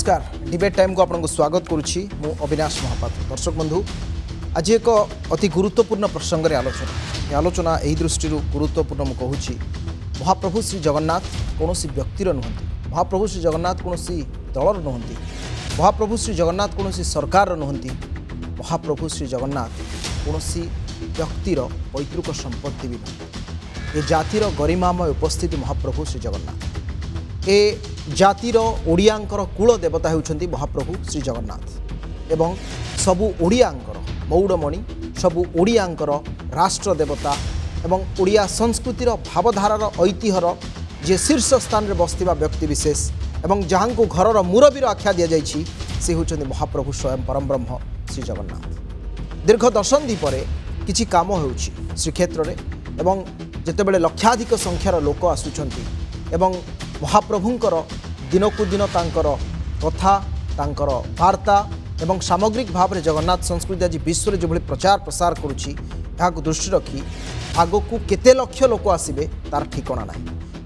नमस्कार debate time को आपको स्वागत करुच्ची मु अविनाश महापात्र। दर्शक बंधु आज एक अति गुरुत्वपूर्ण प्रसंग रे आलोचना यही दृष्टि गुरुत्वपूर्ण मु कहूँ महाप्रभु श्री जगन्नाथ कौन व्यक्तिर नुहति महाप्रभु श्री जगन्नाथ कौन दलर नुहति महाप्रभु श्री जगन्नाथ कौन सरकार नुहति महाप्रभु श्री जगन्नाथ कौन व्यक्तिर पैतृक संपत्ति भी नहीं। ए जातिर गरिमामय उपस्थिति महाप्रभु श्री जगन्नाथ ए जातिर ओडियांकर कूल देवता होउछंती महाप्रभु श्री जगन्नाथ एवं सबु ओडियांकर मौड़मणि सबु ओडियांकर राष्ट्र देवता एवं ओडिया संस्कृतिर भावधारार ऐतिह्यर जे शीर्ष स्थान रे बस्तिबा व्यक्ति विशेष एवं जहां को घरर मुरबीर आख्या दिया जाइछि से होउछंती महाप्रभु स्वयं परम ब्रह्म श्री जगन्नाथ। दीर्घ दशंधि परे किछि काम होउछि श्रीक्षेत्र रे एवं जेतेबेले लक्षाधिक संख्यार लोक आसुछंती एवं महाप्रभुंकर दिनकु दिन तांकर कथा तांकर वार्ता एवं सामग्रिक भाव में जगन्नाथ संस्कृति आज विश्व में जो प्रचार प्रसार करुच्ची दृष्टि रखी आगक केते लक्ष लोक आसबे तार ठिकाना ना।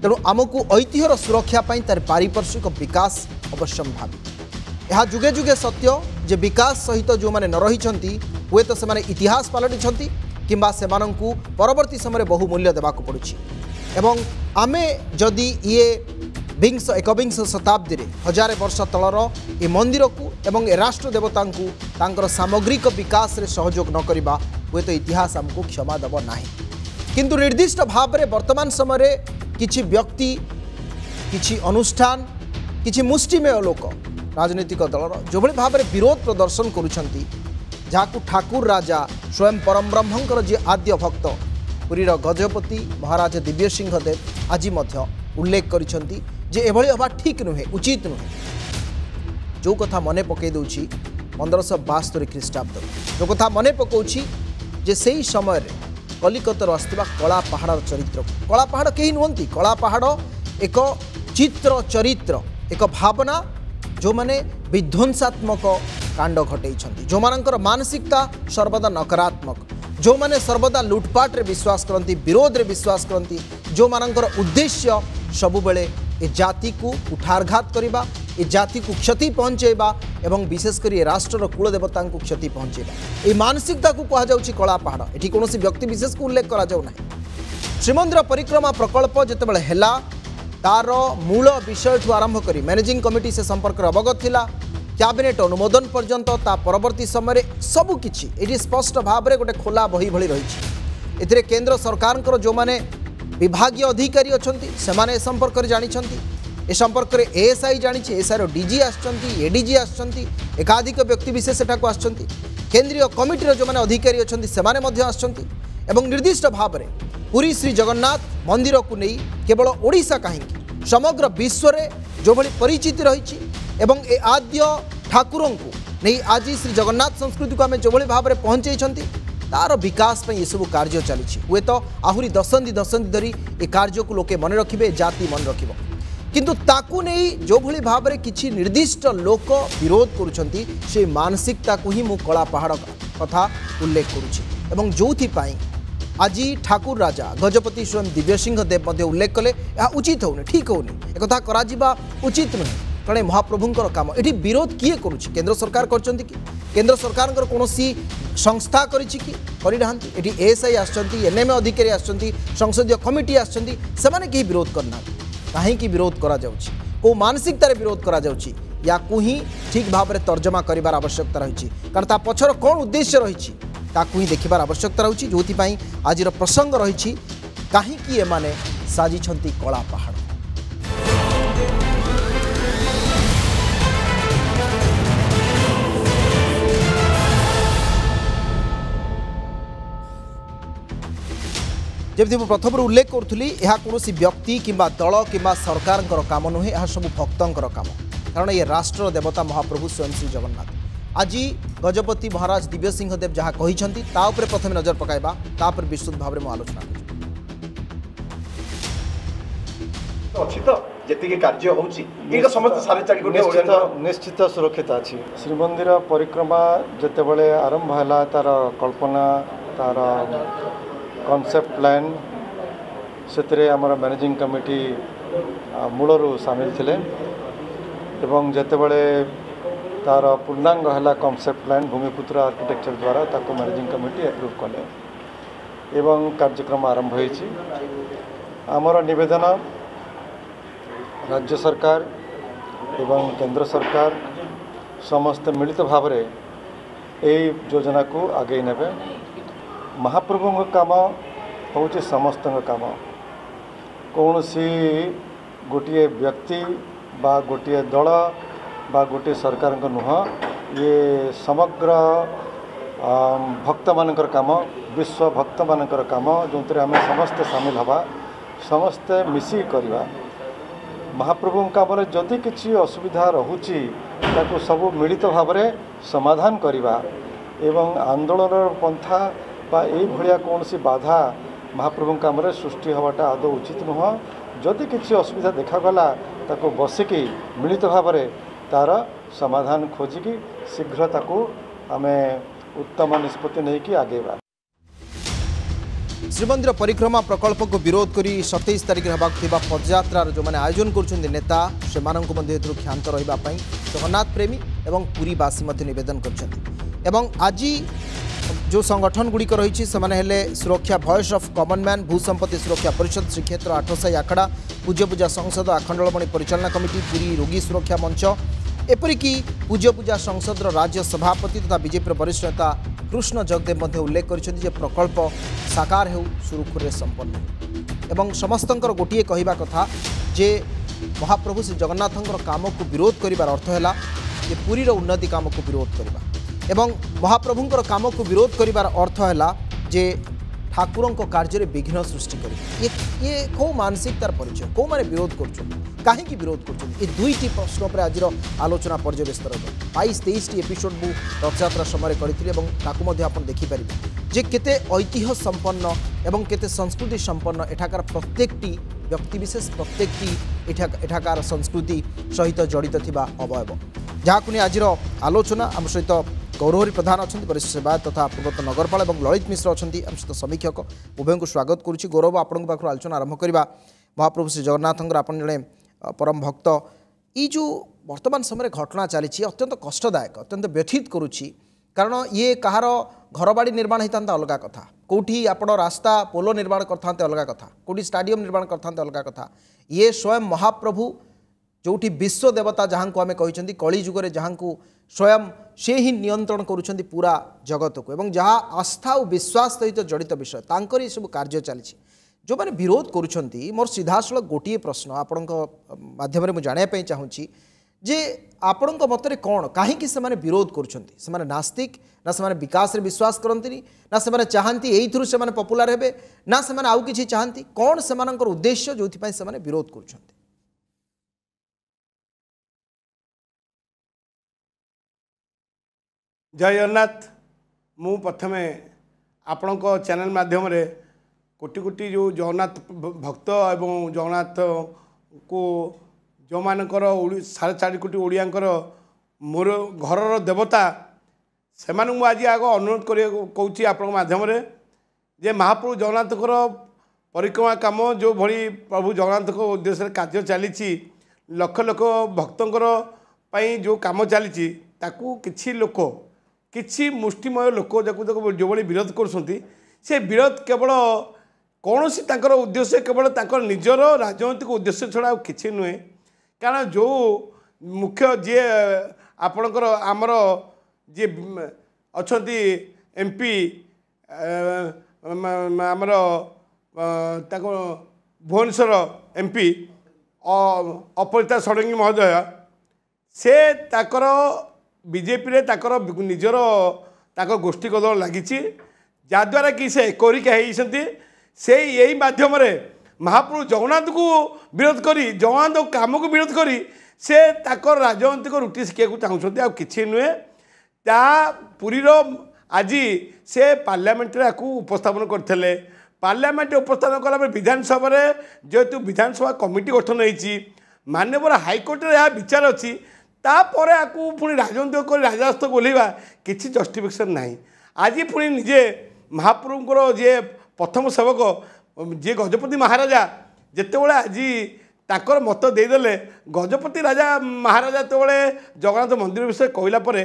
तेणु आमको ऐतिह्यर सुरक्षा तार पारिपार्श्विक विकास अवश्य भावी यह जुगे जुगे सत्य जे विकास सहित जो मैंने न रही हुए तो से इतिहास पलटि किंबा से परवर्ती समय बहुमूल्य देवाक पड़ुछि एवं आमे जदि ये एकविंश शताब्दी रे हजार वर्ष तलर ए मंदिर को एवं ए राष्ट्र देवता को तांकर सामग्रिक विकास रे सहयोग न करिबा हुए तो इतिहास हमको क्षमा देव नाही। किंतु निर्दिष्ट भाव में वर्तमान समय किछि व्यक्ति किछि अनुष्ठान किछि मुष्टिमेय लोक राजनीतिक दलर जो भली भाव में विरोध प्रदर्शन करुछंती जाकु ठाकुर राजा स्वयं परम ब्रह्मंकर जे आद्य भक्त पुरीर गजपति महाराज दिव्य सिंह देव आज उल्लेख करिसेंती जे एभली हवा ठीक नुहे उचित नुहे। जो कथा मने पकई दउछि 1572 ख्रीष्टाब्द जो कथा मने पकाउछि जे सेही समय रे कलिकतर आस्थिबा कला पहाड़ चरित्र कला पहाड़ केही नुहंती कला पहाड़ एक चित्र चरित्र एक भावना जो माने विध्वंसात्मक कांड घटैछंती जो मानकर मानसिकता सर्वदा नकारात्मक जो माने सर्वदा लुटपाट रे विश्वास करती विरोध रे विश्वास करती जो मानकर उद्देश्य सबुबले ए जाति को कुठारघात करबा ए जाति को क्षति पहुँचेबा एवं विशेषकर ये राष्ट्र कूल देवता को क्षति पहुँचेबा ए मानसिकता को कहा जाउछि कला पहाड़ एठी कोनोसी व्यक्ति विशेष को उल्लेख करा जाउ नाही। श्रीमंदिर परिक्रमा प्रकल्प जेतेबेले हेला तार मूल विषय ठू आरंभ करी मैनेजिंग कमिटी से संपर्क अवगत थिला कैबिनेट अनुमोदन पर्यंत ता परवर्ती समय सबुकिछि एठी स्पष्ट भाव में गोटे खोला बही भली रही एथिरे केंद्र सरकार जो माने विभागीय अधिकारी अछंती सेमाने संपर्क रे जानिछंती ए संपर्क रे एएसआई जानिछि एसआर डीजी आछंती एडीजी आछंती एकाधिक व्यक्ति विशेष एठाको आछंती केंद्रीय कमिटी रो जो माने अधिकारी अछंती सेमाने मध्य आछंती एवं निर्दिष्ट भाव में पुरी श्री जगन्नाथ मंदिर को नहीं केवल ओडिशा कहीं समग्र विश्व रे जो भली परिचिति रही एवं ए आद्य ठाकुरों को नहीं आज श्री जगन्नाथ संस्कृति को आम जो भली भाव में पहुँचे तार विकास ये सब कार्य चली हुए तो आहरी दशंधि धरी ए कार्य को लोके मन रखिबे जाति मन रखिबो किंतु ताकू नहीं जो भली भाव में किछि निर्दिष्ट लोक विरोध करुछंती से मानसिकता को ही मु कला पहाड़ कथा उल्लेख करुछि एवं जोथि आज ठाकुर राजा गजपति स्वयं दिव्य सिंह देव उल्लेख कले यह उचित होनी ठीक होनी एक कथा करा जिबा उचित नुहे कारण महाप्रभुंकर काम एठी विरोध किए करुछि केंद्र सरकार करछंती कि केंद्र सरकार कौन संस्था करिछि कि करिनाहांती एठी एएसआई आछंती एनएमए अधिकारी आछंती संसदीय कमिटी आछंती सेमाने केही विरोध करना काहे कि विरोध करा जाउछि को मानसिकता रे विरोध करा जाउछि या को ही ठीक भाव में तर्जमा करिवार आवश्यकता रही कारण ता पछर कौन उद्देश्य रही ताकू ही देखिबार आवश्यकता रही जो आज प्रसंग रही कहीं एमाने साजिछंती कला पहाड़। जब मुझे प्रथम उल्लेख करुली यह कौन व्यक्ति किंबा दल किंबा सरकार काम नुहे यह सब भक्तर काम कारण ये राष्ट्र देवता महाप्रभु स्वयं श्री जगन्नाथ आज गजपति महाराज दिव्य सिंह देव जहाँ कहते प्रथम नजर पकाइबा तापर विस्तृत भाव में आलोचना निश्चित सुरक्षित अच्छी श्रीमंदिर परिक्रमा जितेबाला आरंभ है तार कल्पना तार कॉन्सेप्ट प्लान से मैनेजिंग कमिटी मूलरू सामिल थिले एवं जेतेबेले तार पूर्णांग है कॉन्सेप्ट प्लान भूमिपुत्र आर्किटेक्चर द्वारा ताको मैनेजिंग कमिटी एप्रूव कले एवं कार्यक्रम आरंभ होइछि। आमर निवेदन राज्य सरकार एवं केंद्र सरकार समस्त मिलित भाव रे एई योजना को आगे नेबे। महाप्रभु काम हूँ समस्त काम, कौन सी गोटे व्यक्ति बा गोटे दल बा गोटे सरकार नुह, ये समग्र भक्त मानकर काम, विश्व भक्त मानकर काम जो आम समस्ते सामिल हवा, समस्ते मिसी करवा। महाप्रभु काम जदि किसी असुविधा रहुची ताको सब मिलित भाव रे समाधान करवा एवं आंदोलन पंथा बा ए भलिया कौन सी बाधा महाप्रभु काम सृष्टि हवाटा आदौ उचित नुह। जदि किसी असुविधा देखागला ताको बसिकी मिलित भाव रे तार समाधान खोजिकी शीघ्र ताको आमे उत्तम निष्पत्ति नहीं कि आगेबा। श्रीमंदिर परिक्रमा प्रकल्प को विरोध करी 27 तारिख होगा पदयात्रार जो मैंने आयोजन कर नेता से क्षांत रही जगन्नाथ प्रेमी और पुरीवासी नवेदन कर आज जो संगठन गुड़िक रही सुरक्षा वॉइस ऑफ कॉमन मैन, भूसंपत्ति सुरक्षा परिषद, श्रीक्षेत्र आठसाई आखड़ा, पूज्य पूजा संसद, आखंडलमणि परिचालना कमिटी, पुरी रोगी सुरक्षा मंच, एपरिक पूज्य पूजा संसद राज्य सभापति तथा बीजेपी वरिष्ठ नेता कृष्ण जगदेव उल्लेख कर प्रकल्प साकार हो सुरुखुरे संपन्न एवं समस्तंकर गोटे कहवा कथा जे महाप्रभु श्री जगन्नाथंकर काम को विरोध करिवार अर्थ है जे पुरीर उन्नति काम को विरोध करवा एवं महाप्रभुंकर काम को विरोध करिवार अर्थ है जे ठाकुरों कार्य विघ्न सृष्टि कर ये कौ मानसिकतार परिचय कौ माने विरोध कर कहीं विरोध कर दुईटी प्रश्न पर आज आलोचना पर्यवेस्त 22-23 एपिसोड मु रथयात्रा समय करी आप देखिपारे जे केते ऐतिह्य संपन्न एवं केते संस्कृति संपन्न एठाकार प्रत्येकटी व्यक्तिविशेष प्रत्येकटी एठाकार संस्कृति सहित जड़ित थिबा अवयव जहाँ आज आलोचना आम सहित गौरहरी प्रधान अच्छा वरिष्ठ सेवायत तथा पूर्वतन नगरपाल और ललित मिश्र अच्छा आम सहित समीक्षक उभय को स्वागत करुच्ची। गौरव आपण पाखु आलोचना आरंभ करवा। महाप्रभु श्री जगन्नाथंकर आपण जड़े परम भक्त ये जो वर्तमान समय घटना चली अत्यंत कष्टदायक अत्यंत व्यथित करुच्ची कारण ये कहार घरबाड़ी निर्माण होता अलग कथा कौटी आप रास्ता पोलो निर्माण करते अलग कथा कौटी स्टाडियम निर्माण करते अलग कथा ये स्वयं महाप्रभु जोठी विश्व देवता जहाँ को आम कही कली जुगे जहाँ को स्वयं से ही नियंत्रण करुँच पूरा जगत को एवं जहाँ आस्था और विश्वास सहित जड़ित विषय तांकर ये सब कार्य चली जो मैंने विरोध करुँच मोर सीधासल गोटे प्रश्न आपण माध्यम मुझे जानापी चाहूँगी जे आपण मतरे कौन कहीं से विरोध करुँच नास्तिक ना से विकास रे विश्वास करती ना से चाहती यही से पपुलार हेबे ना से आउ कि चाहती कौन से उद्देश्य जो से विरोध करुँच। जय जगन्नाथ। मु प्रथमे आपण चैनल माध्यम रे कोटि कोटि जो जगन्नाथ भक्त एवं जगन्नाथ को जो मानकर 4.5 कोटी ओडियांकर मोर घर देवता से आज आग अनुरोध कर आपण माध्यम रे जे महाप्रभु जगन्नाथकर परिक्रमा काम जो भली प्रभु जगन्नाथ को उद्देश्य कार्य चली लक्ष लक्ष भक्तंकर पई जो काम चली ताकू किछि लोक किछि मुष्टिमय लोक जो भली विरोध कर विरोध केवल कौन सी उद्देश्य केवल निजर राजनैतिक उद्देश्य छड़ा किसी नुहे कारण जो मुख्य जी आपणकर आमर जी अच्छा एमपी आमर भुवनेश्वर एमपी अपरिता षडंगी महोदय से ताकर बीजेपी रे ताकर निजर ताकर गोष्ठी कदल लगी जद्वारा कि से एकोरिका से यही माध्यम महाप्रभु जगन्नाथ को विरोध करी जगन्नाथ काम को विरोध करी से ताकर राजनैतिक रुटी शिखा चाहते आ कि नुहे ता पुरीर आज से पार्लियामेंट उपस्थापन करते पार्लियामेंट उपस्थापन कला विधानसभा जेहेतु विधानसभा कमिटी गठन होती माननीय हाइकोर्ट यह विचार अच्छी तापर आपको पुणी राजनैतिक कर राजस्व बोलवा किसी जस्टिफिकेशन ना आज पुणी निजे महाप्रभुଙ୍କର जे प्रथम सेवक जे गजपति महाराजा जिते बड़े आज ताकर मत देदेले गजपति राजा महाराजा जेतबले जगन्नाथ मंदिर विषय कहला पर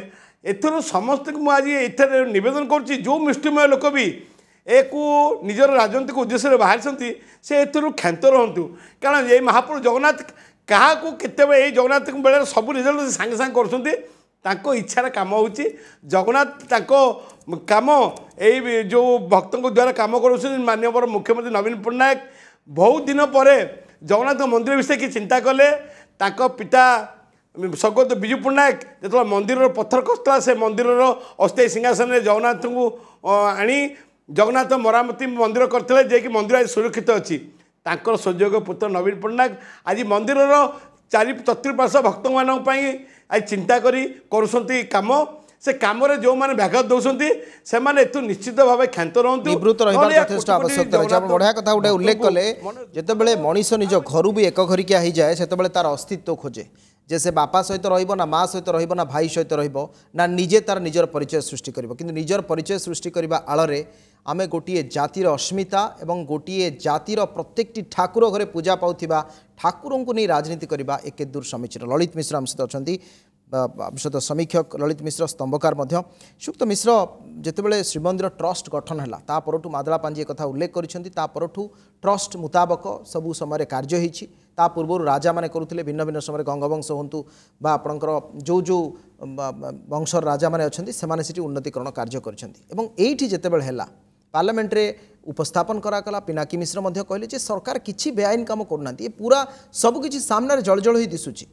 एथर समस्त को आज एथर निवेदन करुच्ची जो मुष्टिमय लोक भी एक निजर राजनीतिक उद्देश्य बाहरी से एथर क्षांत रुँ कारण ये महाप्रभु जगन्नाथ क्या केते जगन्नाथ बेले सब रिजल्ट सांगे सांगे कर इच्छार काम हो जगन्नाथ काम यही जो भक्त द्वारा काम कर माननीय मुख्यमंत्री नवीन पट्टनायक बहुत दिन पर जगन्नाथ मंदिर विषय की चिंता कले पिता स्वर्गत विजु पट्टनायक जो मंदिर पत्थर खसला से मंदिर अस्थायी सिंहासन में जगन्नाथ को आनी जगन्नाथ मरामती मंदिर करते जे कि मंदिर आज सुरक्षित अच्छी तांकर सुयोग पुत्र नवीन पट्टनायक आज मंदिर चारि चतुर्पार्श्व भक्त मानी आज चिंता करी काम से काम जो मैंने व्याघात दौरान से निश्चित भाव क्षांत निवृत्त रथेष आवश्यकता रही बढ़िया कथा गोटे उल्लेख कले जिते मनीष निज घर भी एक घरिकिया हो जाए से तार अस्तित्व खोजे जे से बापा सहित रहिबो ना माँ सहित रहिबो ना भाई सहित रहिबो ना निजे तार निजर परिचय सृष्टि करिबो किंतु निजर परिचय सृष्टि करबा आଳରେ आमे गोटिए जातिर अस्मिता एवं गोटिए जातिर प्रत्येकटी ठाकुर घरे पूजा पाउथिबा ठाकुरों को नहीं राजनीति करबा एके दूर समीचीन ललित मिश्र आम सहित अछंती विशद समीक्षक ललित मिश्र स्तंभकार सुक्त मिश्र जितेबाला श्रीमंदिर ट्रस्ट गठन है ता परठू मादला पांजी एक उल्लेख कर ट्रस्ट मुताबक सबू समय कार्य होती ता पूर्व राजा माने करुले भिन्न भिन्न समय गंगवंश हूँ बा आपणकर जो जो वंशर राजा माने अच्छे से उन्नतिकरण कार्य कर पार्लियामेंट रे उपस्थापन कराला पिनाकी मिश्र कहले सरकार किसी बेआईन काम करना पूरा सबकि सामने जलजल हो दिशुची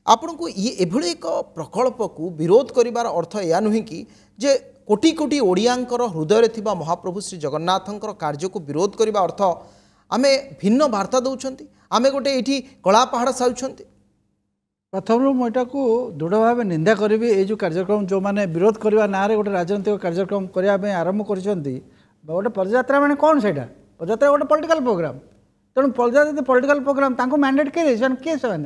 आपण को ये एभली एक प्रकल्प को विरोध करिवार अर्थ या नुहे कि जे कोटी कोटी ओडियांकर हृदय थिबा महाप्रभु श्री जगन्नाथंकर कार्य को विरोध करिवा अर्थ आमे भिन्न वार्ता दौरान आमे गोटे ये कला पहाड़ साउछंती प्रथम मुझा को दृढ़ भाव निंदा करी ये जो कार्यक्रम जो मैंने विरोध करने ना गोटे राजनीतिक कार्यक्रम करने आरंभ कर गोटे पदयात्रा मैंने कौन से पदयात्रा गोटे पॉलिटिकल प्रोग्राम तेणु पदयात्रा पॉलिटिकल प्रोग्राम तांको मैंडेट किए किए से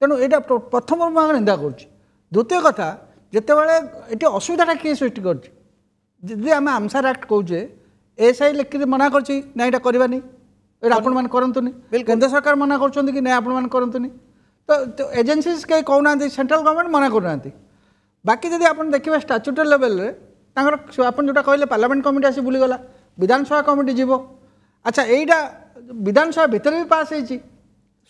तेणु यहाँ प्रथम मुझे निंदा करुच्ची द्वितीय कथा जिते बड़े ये असुविधा किए सृष्टि करें आम आमसार एक्ट कहे एसआई लिखित मना कर यहाँ करवानी ये आपण मैंने करतुनि केंद्र सरकार मना कर कि नहीं आपण मैंने करतुनि तो एजेन्सीज कहीं कहना सेंट्रल गवर्नमेंट मना करना बाकी जब आप देखिए स्टाच्यूटरी लेवल आप जोटा कहले पार्लियामेंट कमिटी आसी बुलीगला विधानसभा कमिटी जीव अच्छा यहीटा विधानसभा भितर भी पास होती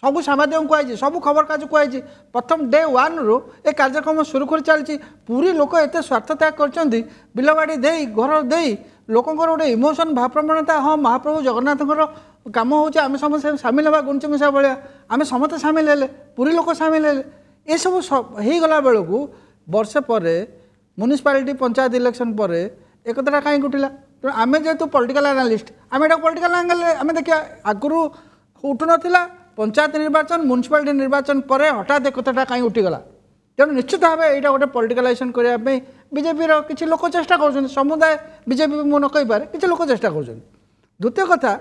सबू सामाजिक कहुई सब खबर काज कहुई प्रथम डे वन रु ए कार्यक्रम सुरुखुरु चलती पूरी लोक एत स्वार्थ त्याग कर बिलबाड़ी दे घर दे लोक गोटे इमोशन भावप्रवणता हाँ महाप्रभु जगन्नाथ काम होमें समस्त सामिल हवा गुंच मिशा भाया आम समस्त सामिल हेले पूरी लोक सामिल हेले ये सब हो गला बेलू वर्षे पर म्युनिसिपालिटी पंचायत इलेक्शन पर एक कथा कहीं उठिला तो आम जेहेतु पॉलिटिकल एनालिस्ट आम एटा पॉलिटिकल एंगल आम देखिए आगु उठु नाला पंचायत निर्वाचन म्युनिसिपालिटी निर्वाचन पर हठात एक कथा कहीं उठीगला तेणु निश्चित भाव यहाँ गोटे पॉलिटिकलाइजेशन करने बीजेपी किसी लोक चेष्टा कर समुदाय बीजेपी मु न कहीपर किसी लोक चेष्टा कर द्वितीय कथा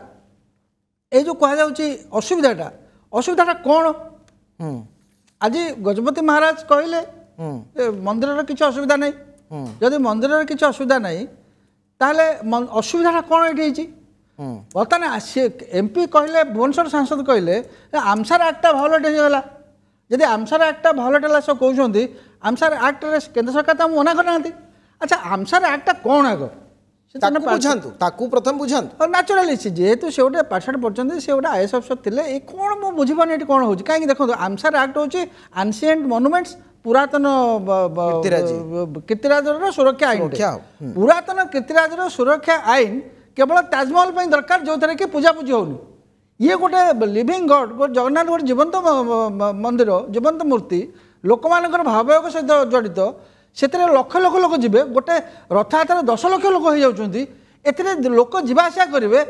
ये जो कहसुविधाटा असुविधाटा कौन आज गजपति महाराज कहले मंदिर किसी असुविधा नहीं जदि मंदिर किसी असुविधा नहीं ताहले असुविधाटा कौन ये बर्तमान एमपी कहले भुवनेश्वर सांसद कहले आमसार एक्टा भायोलेट होगा जदि आमसार एक्टा भायोलेट है सब कहते आमसार एक्ट केंद्र सरकार तो मना करना अच्छा आमसार एक्टा कौन आग प्रथम बुझातु न्याचुराली जेहेतु से गोटे पाठशाठ पढ़ते से गोटे आईएएस अफिसर थे ये कौन मुझे बुझीपानी ये कौन हो कहीं देखो आमसार एक्ट हूँ एनसिएंट मनुमेंट्स पुरातन कीर्तिराज सुरक्षा आईन पुरातन कीर्तिराज सुरक्षा आईन केवल ताजमहल पर दरकार जो थे कि पूजापूजी होनी ये गोटे लिविंग गॉड गोटे जगन्नाथ गोटे जीवंत मंदिर जीवंत मूर्ति लोक मान भावयोग सहित जड़ित से लक्ष लक्ष लोक जी गोटे रथयात्रा 10 लाख लोक हो जाती ए लोक जावासा करेंगे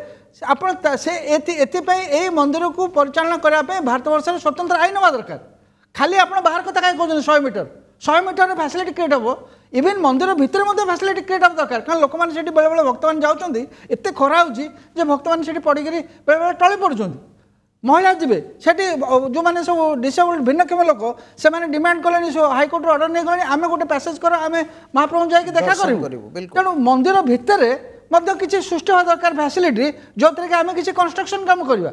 आप से मंदिर को परिचालना करने भारत वर्ष में स्वतंत्र आईन हवा दरकार खाली आप बाहर कथा कहीं कहते 100 मीटर फैसिलिटी क्रिएट हम इवेन मंदिर भितर फैसिलिटी क्रिएट हम दरकार कारण लोक मैंने बेले बेले भक्त मैंने जाऊँच एत खरा हो भक्त मैंने पड़ी बेले बेले टली पड़ुं महिला जी से जो मैंने सब डिसेबल्ड भिन्नक्षम लोक से डिमांड कले हाइकोर्ट अर्डर नहीं गले आम गोटे पैसेज कर आम महाप्रभु जाकि देखा करूँ तेणु मंदिर भितर किसी सृष्टि हवा दरकार फैसिलिटी जो थे कि आम किसी कंस्ट्रक्शन काम करवा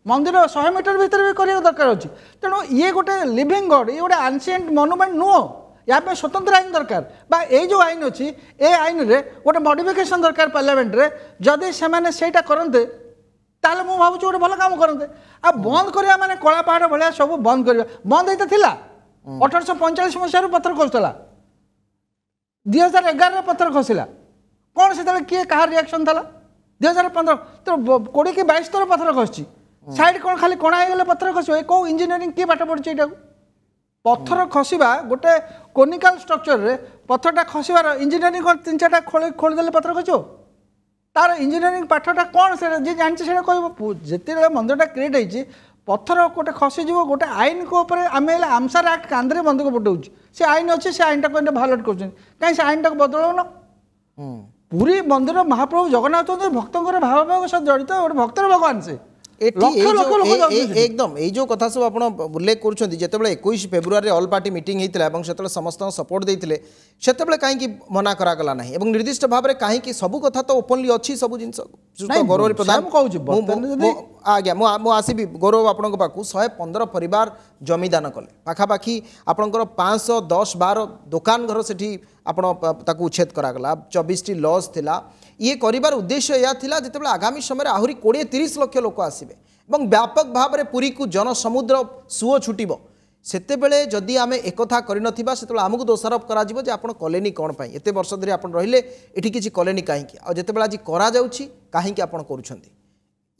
मंदिर 100 मीटर भीतर भी करने दरकार अच्छी तेणु ये गोटे लिविंग गॉड ये गोटे एनसिएंट मनुमेंट नुह या स्वतंत्र आईन दरकार बा ये जो आईन अच्छी ए आईन रे गोटे मॉडिफिकेशन दरकार पार्लियामेंट रे जदि से सेटा करते ताले मु भावुँ गोटे भल काम करते आ बंद करवा माने कला पहाड़ भाया सब बंद करवा बंद होता थिला 1845 मसीह पत्थर खसुला 2011 पत्थर खसला कौन से किए कहा रिएक्शन था 2015 तो 20 कि 22 थर पत्थर खसी साइड कौन खाली कणा हो पत्थर खस कौ इंजीनियरिंग किए पाठ पढ़ी यहाँ पत्थर खसवा गोटे कोनिकाल स्ट्रक्चर रे पत्थरटा खसबार इंजीनियरिंग 3-4टा खोलीदे पत्थर खस तार इंजीनियरिंग पाठटा कौन से जी जानते से कह जिते मंदिरटा क्रिएट होती पत्थर गोटे खसीज गोटे आईन को आम आमसार आक्ट कांधे बंधुक फुटाऊँ से आईन अच्छे से आईन टाक भायोलेट कर कहीं से आईन टाक बदलाउन पुरी मंदिर महाप्रभु जगन्नाथ भक्तों भाव सहित जड़ित गोटे भक्तर भगवान से एकदम ये जो कथा सब आप उल्लेख करुँच जितेबाला 21 फेब्रुआरी ऑल पार्टी मीटिंग होता से समस्त सपोर्ट देते से कहीं मना करागला ना निर्दिष्ट भाव में कहीं सब कथा तो ओपनली अच्छी सब जिन गौरव प्रधान आज्ञा मुझे आसबि गौरव आपण पाक 115 परिवार जमीदान कले पाखापाखि आपंकर 510-12 दुकान घर से उच्छेद करागला 24टी लॉज थिला ये करिबार उद्देश्य या थिला जितेबाला आगामी समय आहरी 20-30 लाख लोक आसबे और व्यापक भाव में पुरी को जनसमुद्र सुओ छुटिब सेतेबेले जदि आमे एकथा करिनथिबा सेतेबेले आमको दोषारोप करा जिवो जे आपण कलेनी कोन पई एते वर्ष धरि आपण रहिले एठी किछि कलेनी काहेकि आ जेतेबेले आज करा जाउछि काहेकि आपण करूछन्ति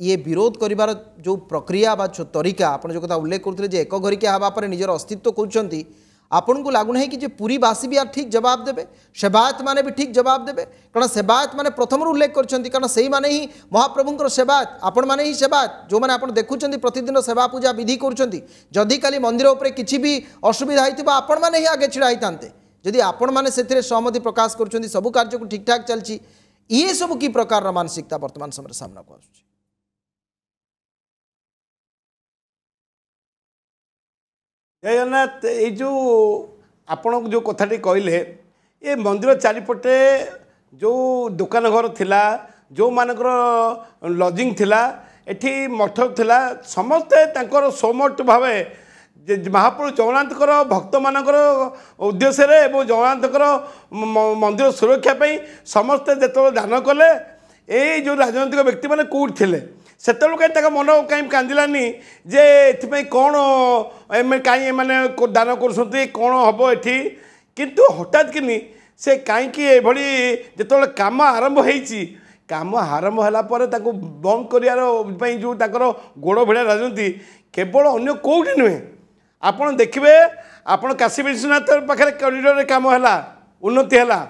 ये विरोध करिबार जो प्रक्रिया बा जो तरीका आपण जो कथा उल्लेख करथले जे एक घरिका हवा पर निजर अस्तित्व करूछन्ति आपन को लागू नहीं कि जे पूरीवासी भी ठीक जवाब देवे सेवायत माने भी ठीक जवाब देवे कारण सेवायत माने प्रथम उल्लेख करछन्ति कारण सेही माने ही महाप्रभुंकर सेवायत आपण माने ही सेवायत जो माने आपण देखुछन्ति प्रतिदिन सेवा पूजा विधि करूछन्ति जदि काली मंदिर उपरे किछि भी असुविधा होइतिबा आपण माने ही आगे छिड़ा होइतांते जदि आपण माने सेथिरे सहमति प्रकाश करूछन्ति सब कार्य को ठीक ठाक चलछि ये सब की प्रकार मानसिकता वर्तमान समय सामना को आसुछि जगन्नाथ ये जो आपण जो कथाटी कहले ये मंदिर चारिपटे जो दुकान घर थिला जो मानकर लजिंग थिला एठी मठ थिला समस्ते तांकर सोमठ भावे महाप्रभु जगन्नाथकर भक्त मानकर उद्देश्य रे एवं जगन्नाथकर मंदिर सुरक्षा पाई समस्ते जेतो दान कले ये जो राजनैतिक व्यक्ति माने कोउठ थिले सेतल कहीं मन कहीं कांदिलानी जे एथि कौन कहीं मैंने दान कर कौन हम एठी किंतु हठात कि से कहीं जो काम आरंभ होती काम आरंभ है बंद कर जो गोड़ भिड़ा राजनीति केवल अन्य कौटी नुहे आपड़ देखिए आपड़ काशी विश्वनाथ पाखे करिडोर काम है उन्नति है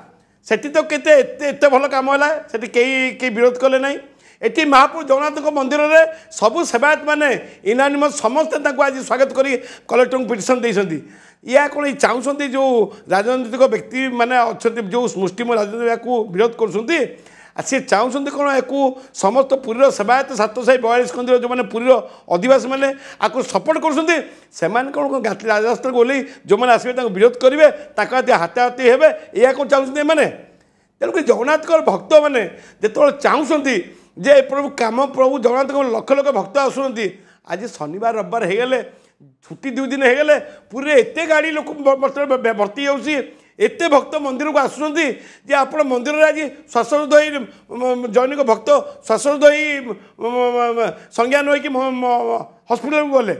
सेठी तो केते एते भल काम है सेठी कई विरोध कले ना एटी महाप्रभु जगन्नाथ मंदिर में सबू सेवायत मैंने इनानिमस समस्ते आज स्वागत कर कलेक्टर को पिटिशन देती या कौन चाहते जो राजनैतिक व्यक्ति मैंने अच्छा जो मुस्लिम राजनीति को विरोध कर सी चाहते कौन या समस्त पुरीर सेवायत 742 मंदिर जो मैंने पुरीर अधिवासी मैंने आपको सपोर्ट कर कौन राजस्थ को ओल्ल जो मैंने आसवे विरोध करेंगे हाथाहाथी हे या कौन चाहते मैंने तेणुक जगन्नाथ भक्त मैंने जो चाहते जे प्रभु काम प्रभु जगन्नाथ लक्ष लक्ष भक्त आसुँच आज शनिवार रविवार हो गले छुट्टी 2 दिन हो गले पूरे एते गाड़ी लोक भर्ती होती एते भक्त मंदिर को आसुँच जे आप मंदिर में आज श्वासरोधी जैनिक भक्त श्वासरोधी संज्ञान हो हस्पिटाल को गले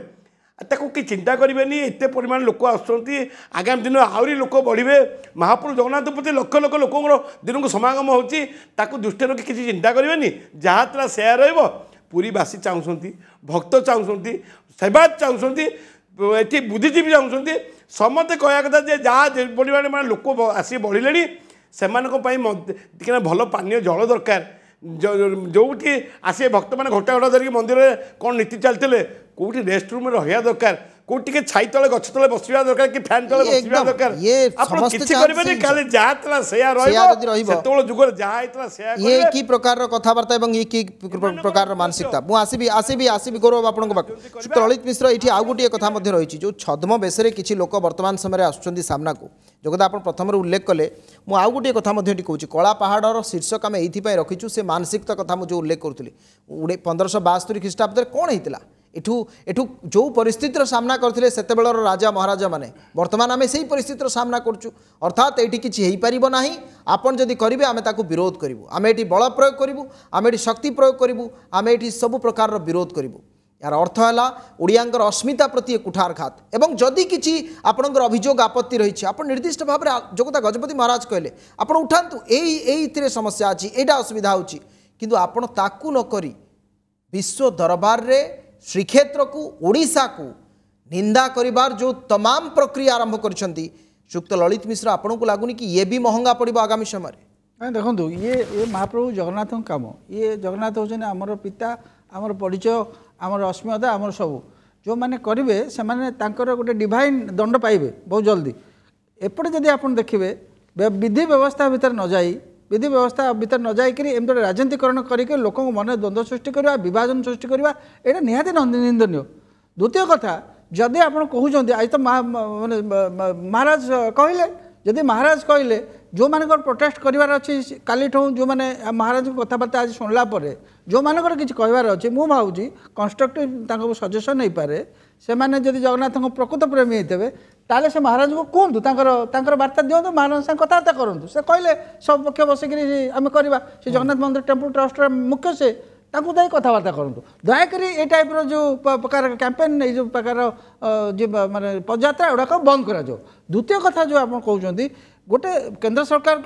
ताको कि चिंता करेंगे एत परिमाण लोक आसुँच आगामी दिन आहरी लोक बढ़े महाप्रभु जगन्नाथ प्रति लक्ष लक्ष लोक दिन को समागम होती दृष्टि रखी किसी चिंता करेंगे जहाँ तला सेया रहीवासी चाहते भक्त चाहते सेवायत चाहते ये बुद्धिजीवी चाहते समस्ते कहया कथा जहाँ परिमाण लोक आसी बढ़िले से भल पानीय जल दरकार जो आसे भक्त मैंने घटा घटा धरिक मंदिर में कौन नीति चलते कौटी रेस्ट रूम रहा दरकार कौटी छाई तले गछ तले बसवा दरकार कि फैन तले बसवा दरकार ये की प्रकार कथबार्ता और ये की प्रकार मानसिकता मुझे आसबि गौरव आपण ललित मिश्र ये आउ गोटे कथा रही जो छद्म बेस किसी लोक वर्तमान समय आसुँच सामना को जो कथा आप प्रथम उल्लेख कले मु आउ गोटे कथा कहूँ कला पहाड़ शीर्षक आम ये रखीचु से मानसिकता कथा मुझे उल्लेख करूँ 1572 ख्रीष्टाब्द कौन होता एठू एठू जो परिस्थितिर सामना करथिले सेतेबेलर राजा महाराजा माने वर्तमान आमे सेही परिस्थितिर सामना करचु अर्थात एठी किछि हेई परिबो नाही आपण जदि करिवे आमे ताकू विरोध करिवु आमे एठी बल प्रयोग करिवु आमे एठी शक्ति प्रयोग करिवु आमे एठी सब प्रकार विरोध करिवु यार अर्थ है ओडियांकर अस्मिता प्रति कुठारघात एवं जदि किसी आपणकर अभियोग आपत्ति रही आप निर्दिष्ट भाव में जो कथा गजपति महाराज कहले आप उठातु ये समस्या अच्छी यहाँ असुविधा होची किंतु आपण ताकू नकरी विश्व दरबार रे श्रीक्षेत्र को ओडिशा को निंदा करिबार जो तमाम प्रक्रिया आरंभ करिसेंती श्रीयुक्त ललित मिश्र आपन को लागुनी कि ये भी महंगा पड़ो आगामी समय देखो ये महाप्रभु जगन्नाथ काम ये जगन्नाथ होचने आमर पिता आमर परिचय आमर अस्मिता आमर सबू जो मैंने करेंगे से गोटे डिवाइन दंड पाइबे बहुत जल्दी एपटे जदि आप देखिए विधि व्यवस्था भितर न जाई विधि व्यवस्था भितर न जाकि एमती राजनीतिकरण करके लोक मन द्वंद्व सृष्टि करवा विभाजन सृष्टि करवा यहाँ निहाती निंदनीय द्वितीय कथा जदि आप कहते आज तो महाराज कहले जदि महाराज कहले जो मानकर प्रोटेस्ट करार अच्छी काली जो मैंने महाराज कथबार्ता आज शुणला जो मानकर किसी कहबार अच्छे मु भावी कंस्ट्रक्टिव सजेसन नहीं पारे से मैंने जदि जगन्नाथ प्रकृत प्रेमी होते ताले से महाराज को कहतु बार्ता दिंतु महाराज से कथबार्ता करूँ से कहले सब पक्ष बसिक आम करवा से जगन्नाथ मंदिर टेम्पल ट्रस्ट मुख्य से ताकू दाई कथबार्ता करूँ दयाकोरी ये टाइप जो प्रकार कैंपेन जो प्रकार जो माने पदयात्रा गुड़ाक बंद करा द्वितीय कथा जो आप कहते गोटे केंद्र सरकार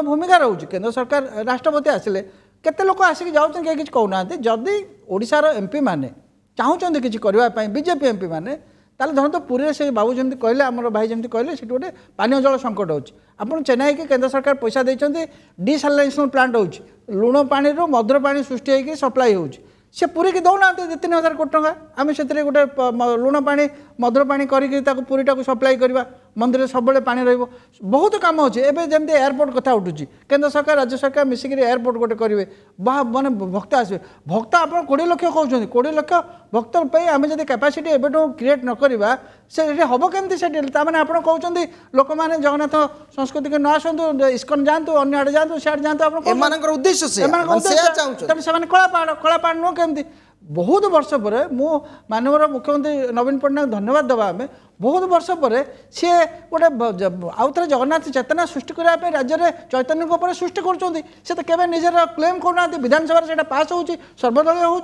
भूमिका रोचे केंद्र सरकार राष्ट्रपति आसिले केते लोक आसिक जाऊँ किसी कहना जदि ओडिशार एमपी मैंने चाहूँ किसी करने बीजेपी एमपी मैंने ताले धरत पुरी से बाबू जमी कहले आम भाई जमी कहले से गोटे पानीय जल संकट होची आपन चेन्नई के केंद्र सरकार पैसा देते डिसालिनेशन प्लांट हो लुण पानी मधुर पानी सृष्टि होकर सप्लाई हो से पूरी की दौना 3,000 कोटी टंका आम से गोटे लुण पानी मधुर पानी करके पूरीटा को सप्लाई करवा मंदिर सब पानी रही बहुत कम अच्छे एवं जमी एयरपोर्ट कथा उठू केंद्र सरकार राज्य सरकार मिसिक एयरपोर्ट गोटे करेंगे माने भक्त आसवे भक्त आप 20 लाख कहते 20 लाख भक्त आम जब कैपेसिटी एवं क्रिएट न करवा से हम केमती से मैंने आप कहते लोक मैंने जगन्नाथ संस्कृति के न आसतु इस्कन जातु अन्य आड़े जातु सियाड़े जातु उद्देश्य कलापाड़ नुह केमती बहुत वर्ष पर मु मानवर मुख्यमंत्री नवीन पट्टनायक धन्यवाद देवा आम बहुत वर्ष पर सी गोटे आउ थे जगन्नाथ चेतना सृष्टि करने राज्य में चैतन्य सृष्टि कर निजर क्लेम करना विधानसभा से पास हो सर्वदलीय हो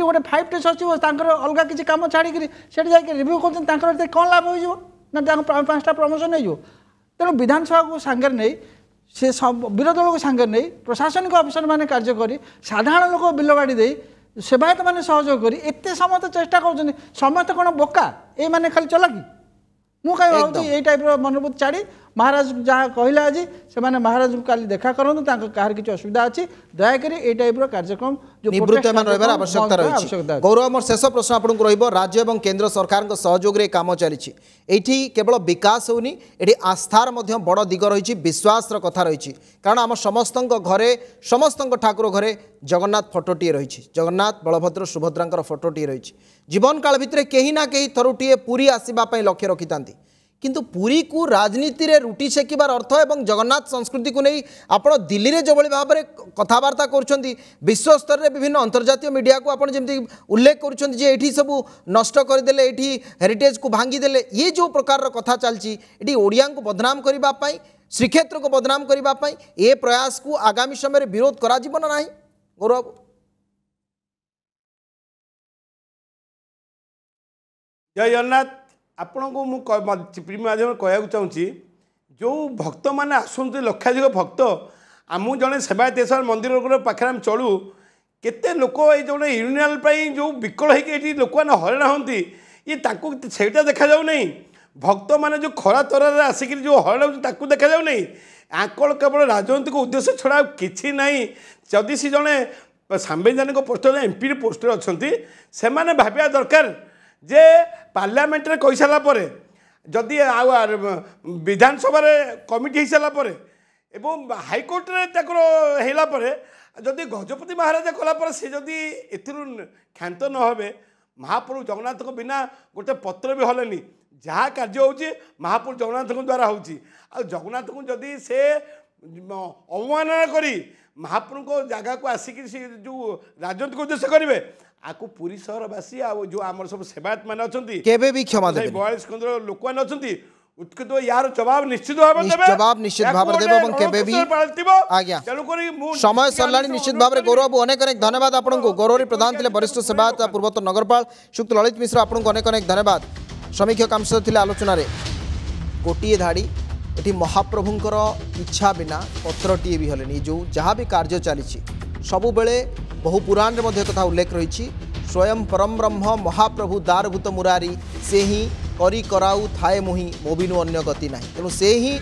गोटे 5 टी सचिव अलग किसी कम छाड़ी जाकर रिव्यू कर कौन लाभ हो ना 5टा प्रमोशन हो तेणु विधानसभा को सांगे नहीं से विरोधी दल को सांगे नहीं प्रशासनिक अफिसर मैंने कार्य करी साधारण लोक बिल बाड़ी दे सेवायत मैंने सहयोग करी एत समस्त चेष्टा कर समस्त कौन बोका ये मैंने खाली चला कि मु कहीं भावुँ ये टाइप मनोभूति छाड़ी महाराज जहाँ कहला आज से महाराज को काली देखा करूँ कहार किसी असुविधा अच्छी दयाकोरी ये टाइप कार्यक्रम जो निवृत्त आवश्यकता रही गौरव मोर शेष प्रश्न आपको राज्य और केंद्र सरकार सहयोग काम चली एठी केवल विकास होनी एठी आस्थार बड़ दिग रही विश्वास कथा रही कारण आम समस्त घरे समस्त ठाकुर घरे जगन्नाथ फोटोटी रही जगन्नाथ बलभद्र सुभद्रा फोटोटी रही जीवन काल भितर कहीं ना कहीं थरुटीए पुरी आसवाई लक्ष्य रखी था किंतु पुरी को राजनीति रे रुटी सेकिबार अर्थ एवं जगन्नाथ संस्कृति को नहीं आप दिल्ली रे जो भाव में कथबार्ता कर विश्व स्तर में विभिन्न अंतर्जातीय मीडिया को आपड़ जमी उल्लेख कर सब नष्ट करदे ये हेरिटेज को भांगीदे ये जो प्रकार कथा चलती ये ओडिया को बदनाम करने श्रीक्षेत्र को बदनाम करने ये प्रयास को आगामी समय विरोध करा ना गौरव जय जगन्नाथ आपण को मुझे माध्यम कहना चाहूँगी जो भक्त मैंने आसते लक्षाधिक भक्त आम जड़े सेवायत देशर मंदिर पाखे आम चलू केते लोक ये जो यूनियन जो विकल होती लोक मैंने हरण होती ये सेटा देखा जाऊ नहीं भक्त मैंने जो खरा तरह आसिक जो हरण हो देखा जाऊ नहीं आंकल केवल राजनैतिक उद्देश्य छड़ा कि ना जदि सी जड़े सांविधानिक पोस्टर एमपी पोस्टर अच्छा से भाविया दरकार जे पार्लियामेंट रे कही सारापर जदि विधानसभा कमिटी हो सारापर एवं हाइकोर्ट रे होगापर जदि गजपति महाराज कलापर से जदि क्षांत न हे महाप्रभु जगन्नाथ को बिना गोटे पत्र भी हलेनी जहाँ कार्य हो महाप्रभु जगन्नाथ द्वारा हो जगन्नाथ को जदि से अवमानना करी महाप्रभु जगह को आसिक जो राजनीतिक उद्देश्य करेंगे आपको पुरी सहरवासी आ जो आम सब सेवायत मैंने अच्छा केबे भी क्षमा देबे 42 केन्द्र लोक मैंने अच्छा उत्कृत यार जवाब निश्चित भाव जवाब निश्चित भाव देबे এবং केबे भी आज्ञा समय सरलाणी निश्चित भाव रे गौरव अनेक अनेक धन्यवाद आपनको गौरव प्रधान थिले वरिष्ठ सेवायत पूर्वतन नगरपाल श्रीयुक्त ललित मिश्र आपनको अनेक अनेक धन्यवाद समीक्षा कामसर थिले आलोचना रे गोटिए धाड़ी एटी महाप्रभुंकर इच्छा बिना पत्रटीए भी हलेनी जो जहाँ भी कार्य चली सबु बेले बहु पुराण रे मध्य कथा उल्लेख रही स्वयं परम ब्रह्म महाप्रभु दारभूत मुरारी से ही करी कराऊ थाए मुही मोबिनु अन्य गति ना तेणु से ही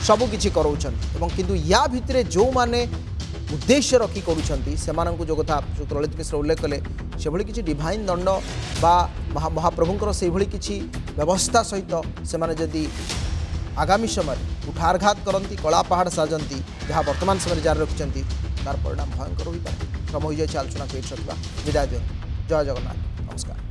सबु किछि कराउछन एवं किंतु या भितरे जो माने उद्देश्य रखी करूछंती सेमानंकु जो कथा ललित मिश्र उल्लेख कले से भली किछि डिवाइन दंड बा महाप्रभुंकर से भली किछि व्यवस्था सहित सेमाने जदि आगामी समय उठारघात करती कला पहाड़ साजती जहाँ वर्तमान समय जारी रखिंट तार परिणाम भयंकर हो पाए समय हो जाए आलोचना कर विदाय दिखाँ जय जगन्नाथ नमस्कार।